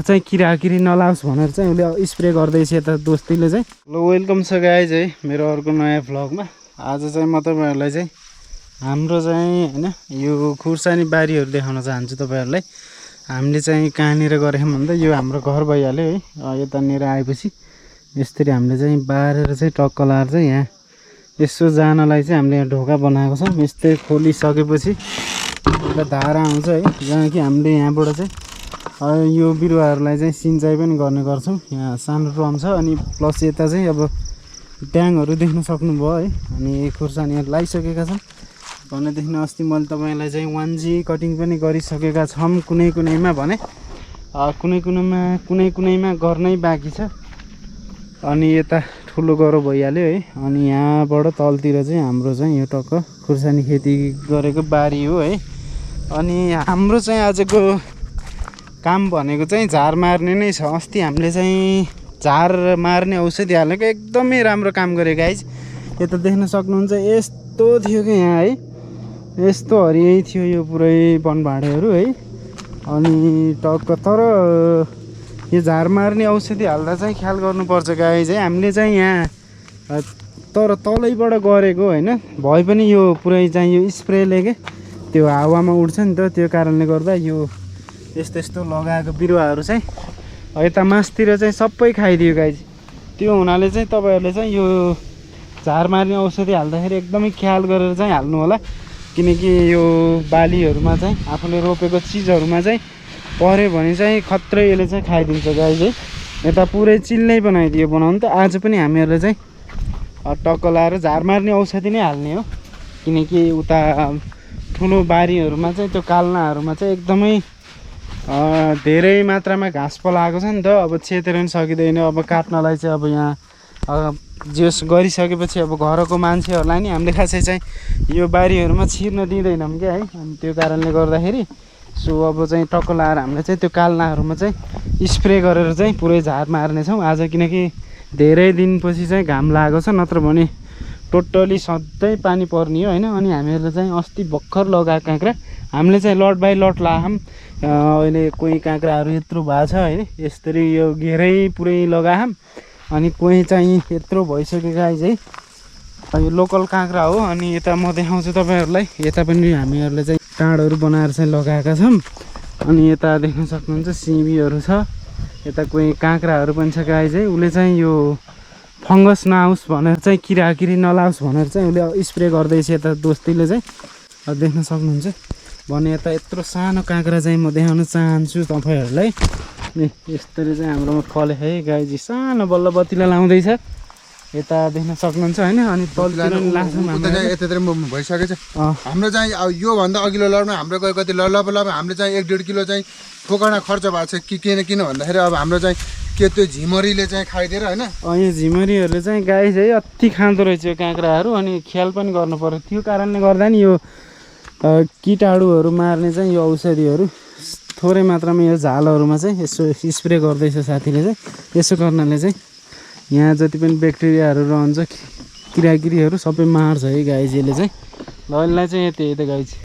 चाहिँ किराकिरी नलाओस् भनेर चाहिँ उसले स्प्रे गर्दैछ यता दोस्तीले चाहिँ। ल वेलकम छ गाइज है मेरो अर्को नयाँ भ्लगमा। आज चाहिँ म तपाईँहरूलाई चाहिँ हाम्रो चाहिँ होइन यो खुर्सानी बारीहरू देखाउन चाहन्छु तपाईँहरूलाई। हामीले चाहिँ कहाँनिर गरेछौँ भन्दा यो हाम्रो घर भइहाल्यो है। यतानिर आएपछि यसरी हामीले चाहिँ बारेर चाहिँ टक्क लाएर चाहिँ यहाँ यसो जानलाई चाहिँ हामीले यहाँ ढोका बनाएको छौँ। यस्तै खोलिसकेपछि एउटा धारा आउँछ है, जहाँ कि हामीले यहाँबाट चाहिँ यो बिरुवाहरूलाई चाहिँ सिँचाइ पनि गर्ने गर्छौँ। यहाँ सानो ड्रम छ अनि प्लस यता चाहिँ अब ट्याङहरू देख्न सक्नुभयो है। अनि खुर्सानीहरू लगाइसकेका छन् भनेदेखि अस्ति मैले तपाईँलाई चाहिँ 1G कटिङ पनि गरिसकेका छौँ कुनै कुनैमा भने, कुनै कुनैमा गर्नै बाँकी छ। अनि यता ठुलो गह्रो भइहाल्यो है। अनि यहाँबाट तलतिर चाहिँ हाम्रो चाहिँ यो टक्क खुर्सानी खेती गरेको बारी हो है। अनि हाम्रो चाहिँ आजको काम भनेको चाहिँ झार मार्ने नै छ। अस्ति हामीले चाहिँ झार मार्ने औषधि हालेको एकदमै राम्रो काम गरे गाइज। यता देख्न सक्नुहुन्छ यस्तो थियो कि यहाँ है, यस्तो हरियै थियो यो पुरै वनभाँडेहरू है। अनि टक्क तर यो झार मार्ने औषधि हाल्दा चाहिँ ख्याल गर्नुपर्छ गाइज है। हामीले चाहिँ यहाँ तर तलैबाट गरेको होइन भए पनि यो पुरै चाहिँ यो स्प्रेले के त्यो हावामा उड्छ नि त, त्यो कारणले गर्दा यो यस्तो यस्तो लगाएको बिरुवाहरू चाहिँ यता मासतिर चाहिँ सबै खाइदियो गाइज। त्यो हुनाले चाहिँ तपाईँहरूले चाहिँ यो झार मार्ने औषधि हाल्दाखेरि एकदमै ख्याल गरेर चाहिँ हाल्नु होला, किनकि यो बालीहरूमा चाहिँ आफूले रोपेको चिजहरूमा चाहिँ पऱ्यो भने चाहिँ खत्रै यसले चाहिँ खाइदिन्छ गाइज है। यता पुरै चिल्लै बनाइदियो बनाउनु त। आज पनि हामीहरूले चाहिँ टक्क लाएर झार मार्ने औषधि नै हाल्ने हो, किनकि उता ठुलो बारीहरूमा चाहिँ त्यो काल्नाहरूमा चाहिँ एकदमै धेरै मात्रामा घाँस पलाएको छ नि त। अब छेतेर पनि सकिँदैन। अब काट्नलाई चाहिँ अब यहाँ जोस गरिसकेपछि अब घरको मान्छेहरूलाई नि हामीले खासै चाहिँ यो बारीहरूमा छिर्न दिँदैनौँ क्या है। अनि त्यो कारणले गर्दाखेरि सो अब चाहिँ टक्क लाएर हामीले चाहिँ त्यो काल्नाहरूमा चाहिँ स्प्रे गरेर चाहिँ पुरै झार मार्नेछौँ आज, किनकि धेरै दिनपछि चाहिँ घाम लागेको छ, नत्र भने टोटली सधैँ पानी पर्ने हो होइन। अनि हामीहरूले चाहिँ अस्ति भर्खर लगाएको काँक्रा हामीले चाहिँ लट बाई लट लगायौँ। अहिले कोही काँक्राहरू यत्रो भएको छ होइन, यसरी यो घेरै पुरै लगायौँ। अनि कोही चाहिँ यत्रो भइसक्यो गाइज है। यो लोकल काँक्रा हो। अनि यता म देखाउँछु तपाईँहरूलाई, यता पनि हामीहरूले चाहिँ टाँडहरू बनाएर चाहिँ लगाएका छौँ। अनि यता देख्न सक्नुहुन्छ सिमीहरू छ, यता कोही काँक्राहरू पनि छ गाइज है। उसले चाहिँ यो फङ्गस नआओस् भनेर चाहिँ किराकिरी नलाओस् भनेर चाहिँ उसले स्प्रे गर्दैछ यता दोस्तीले चाहिँ। देख्न सक्नुहुन्छ भने यता यत्रो सानो काँक्रा चाहिँ म देखाउन चाहन्छु तपाईँहरूलाई। यस्तरी चाहिँ हाम्रोमा फले है गाइज, सानो बल्ल बत्तीलाई लाउँदैछ यता देख्न सक्नुहुन्छ होइन। अनि यतातिर भइसकेको छ हाम्रो चाहिँ। अब योभन्दा अघिल्लो लडमा हाम्रो गयो कति लडलब हामीले चाहिँ 1-1.5 किलो चाहिँ ठोकाना खर्च भएको छ। किन भन्दाखेरि अब हाम्रो चाहिँ के त्यो झिमरीले चाहिँ खाइदिएर होइन। यो झिमरीहरूले चाहिँ गाइज है अति खाँदो रहेछ यो काँक्राहरू। अनि ख्याल पनि गर्नु पर्यो, त्यो कारणले गर्दा नि यो किटाणुहरू मार्ने चाहिँ यो औषधिहरू थोरै मात्रामा यो झालहरूमा चाहिँ यसो स्प्रे गर्दैछ साथीले चाहिँ। यसो गर्नाले चाहिँ यहाँ जति पनि ब्याक्टेरियाहरू रहन्छ किराकिरीहरू सबै मार्छ है गाइज यसले चाहिँ। ल यसलाई चाहिँ यति गाइज।